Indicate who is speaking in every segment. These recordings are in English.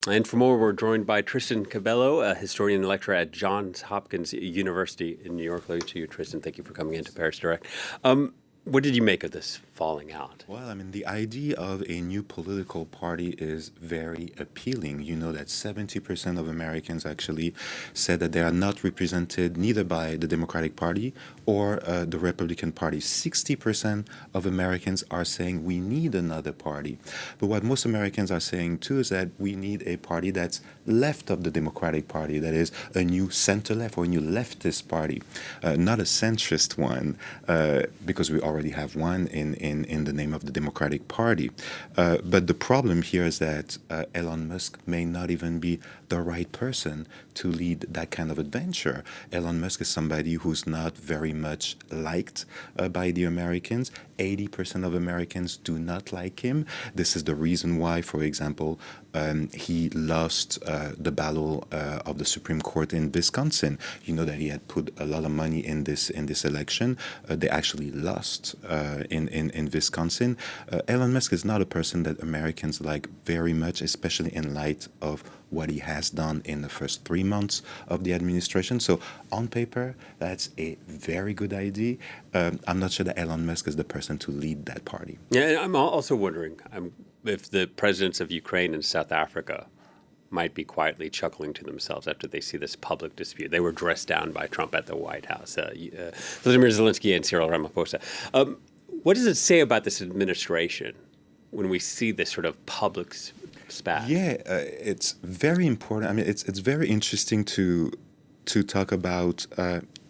Speaker 1: And for more, we're joined by Tristan Cabello, a historian and lecturer at Johns Hopkins University in New York. Hello to you, Tristan. Thank you for coming into Paris Direct. What did you make of this falling out?
Speaker 2: Well, I mean, the idea of a new political party is very appealing. You know that 70% of Americans actually said that they are not represented neither by the Democratic Party or the Republican Party. 60% of Americans are saying we need another party. But what most Americans are saying too is that we need a party that's left of the Democratic Party, that is a new center left or a new leftist party, not a centrist one, because we already have one in the name of the Democratic Party. But the problem here is that Elon Musk may not even be the right person to lead that kind of adventure. Elon Musk is somebody who's not very much liked by the Americans. 80% of Americans do not like him. This is the reason why, for example, he lost the battle of the Supreme Court in Wisconsin. You know that he had put a lot of money in this election. They actually lost in Wisconsin. Elon Musk is not a person that Americans like very much, especially in light of what he has done in the first 3 months of the administration. So on paper, that's a very good idea. I'm not sure that Elon Musk is the person to lead that party.
Speaker 1: Yeah, and I'm also wondering if the presidents of Ukraine and South Africa might be quietly chuckling to themselves after they see this public dispute. They were dressed down by Trump at the White House, Vladimir Zelensky and Cyril Ramaphosa. What does it say about this administration when we see this sort of public spat?
Speaker 2: Yeah, it's very important. I mean, it's very interesting to talk about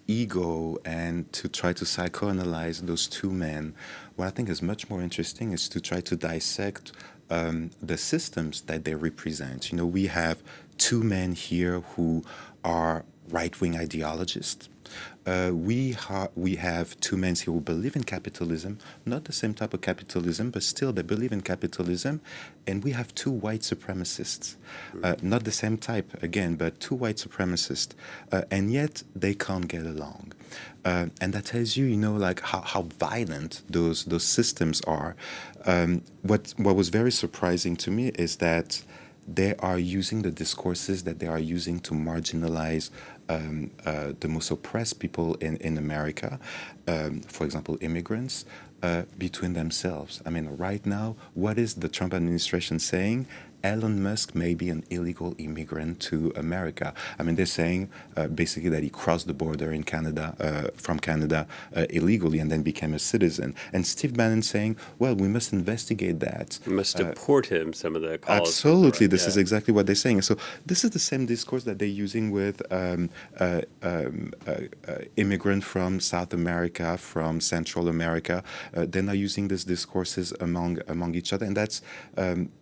Speaker 2: ego and to try to psychoanalyze those two men. What I think is much more interesting is to try to dissect the systems that they represent. You know, we have two men here who are right-wing ideologists. We have two men here who believe in capitalism, not the same type of capitalism, but still they believe in capitalism. And we have two white supremacists, not the same type again, but two white supremacists, and yet they can't get along. And that tells you, you know, like how violent those systems are. What was very surprising to me is that they are using the discourses that they are using to marginalize the most oppressed people in America, for example, immigrants, between themselves. I mean, right now, what is the Trump administration saying? Elon Musk may be an illegal immigrant to America. I mean, they're saying basically that he crossed the border in Canada, from Canada illegally and then became a citizen. And Steve Bannon saying, well, we must investigate that.
Speaker 1: We must deport him, some of the calls.
Speaker 2: Absolutely. This is exactly what they're saying. So this is the same discourse that they're using with immigrants from South America, from Central America. They're now using these discourses among each other. And that's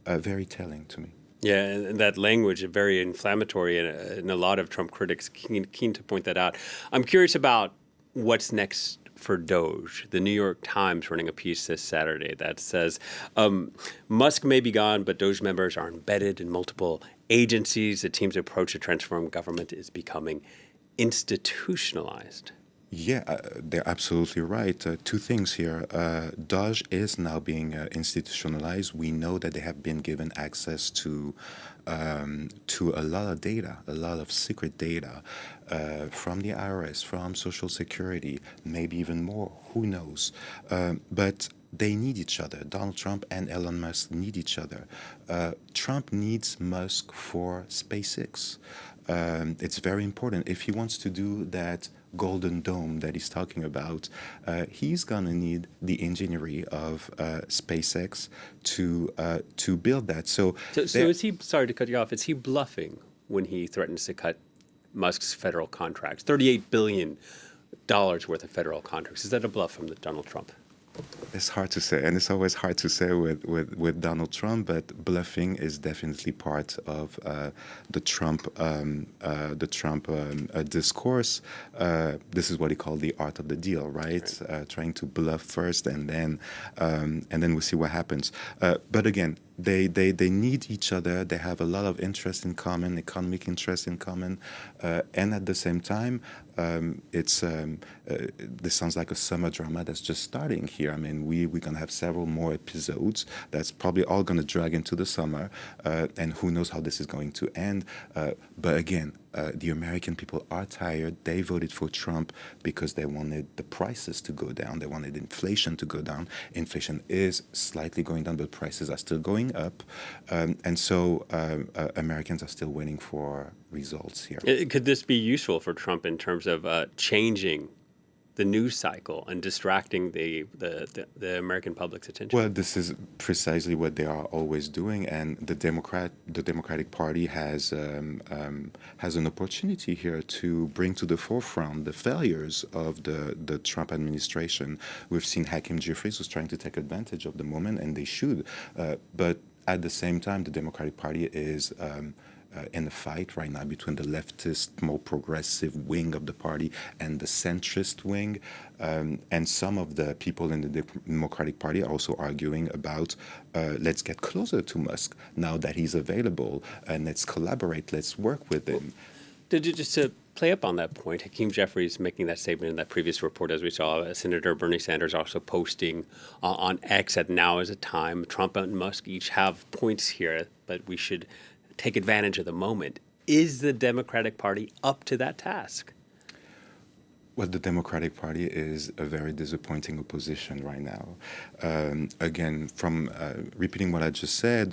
Speaker 2: very telling to me.
Speaker 1: Yeah, and that language is very inflammatory, and a lot of Trump critics keen to point that out. I'm curious about what's next for Doge. The New York Times running a piece this Saturday that says Musk may be gone, but Doge members are embedded in multiple agencies. The team's approach to transform government is becoming institutionalized.
Speaker 2: Yeah, they're absolutely right. Two things here. Doge is now being institutionalized. We know that they have been given access to a lot of data, a lot of secret data from the IRS, from Social Security, maybe even more. Who knows? But they need each other. Donald Trump and Elon Musk need each other. Trump needs Musk for SpaceX. It's very important. If he wants to do that golden dome that he's talking about, he's gonna need the engineering of SpaceX to build that. So
Speaker 1: is he? Sorry to cut you off. Is he bluffing when he threatens to cut Musk's federal contracts? $38 billion worth of federal contracts. Is that a bluff from Donald Trump?
Speaker 2: It's hard to say, and it's always hard to say with Donald Trump. But bluffing is definitely part of the Trump discourse. This is what he called the art of the deal, right? Trying to bluff first, and then we see what happens. But again, they need each other. They have a lot of interest in common, economic interest in common, and at the same time, this sounds like a summer drama that's just starting here. I mean, we're going to have several more episodes that's probably all going to drag into the summer, and who knows how this is going to end. But again, the American people are tired. They voted for Trump because they wanted the prices to go down. They wanted inflation to go down. Inflation is slightly going down, but prices are still going up. And so Americans are still waiting for results here.
Speaker 1: Could this be useful for Trump in terms of changing the news cycle and distracting the American public's attention?
Speaker 2: Well, this is precisely what they are always doing, and the Democratic Party has an opportunity here to bring to the forefront the failures of the Trump administration. We've seen Hakeem Jeffries was trying to take advantage of the moment, and they should. But at the same time, the Democratic Party is in a fight right now between the leftist, more progressive wing of the party and the centrist wing. And some of the people in the Democratic Party are also arguing about let's get closer to Musk now that he's available, and let's collaborate, let's work with him.
Speaker 1: Just to play up on that point, Hakeem Jeffries making that statement in that previous report, as we saw, Senator Bernie Sanders also posting on X that now is a time. Trump and Musk each have points here, but we should take advantage of the moment. Is the Democratic Party up to that task?
Speaker 2: Well, the Democratic Party is a very disappointing opposition right now. Again, from repeating what I just said,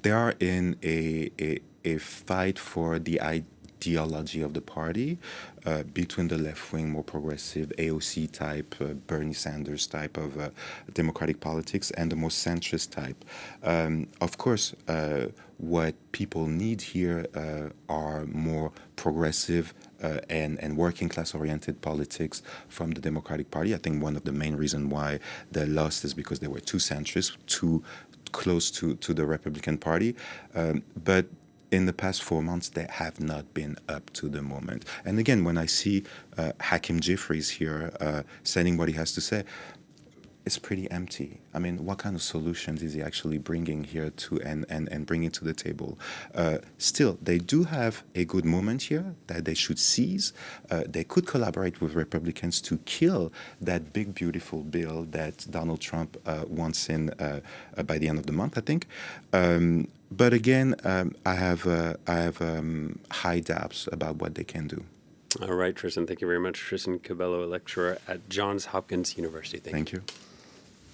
Speaker 2: they are in a fight for the ideology of the party between the left-wing, more progressive, AOC type, Bernie Sanders type of democratic politics, and the more centrist type. Of course, what people need here are more progressive and working class oriented politics from the Democratic Party. I think one of the main reasons why they lost is because they were too centrist, too close to the Republican Party. But in the past 4 months, they have not been up to the moment. And again, when I see Hakeem Jeffries here saying what he has to say, it's pretty empty. I mean, what kind of solutions is he actually bringing here to and bringing to the table? Still, they do have a good moment here that they should seize. They could collaborate with Republicans to kill that big, beautiful bill that Donald Trump wants in by the end of the month, I think. But again, I have high doubts about what they can do.
Speaker 1: All right, Tristan, thank you very much. Tristan Cabello, a lecturer at Johns Hopkins University.
Speaker 2: Thank you.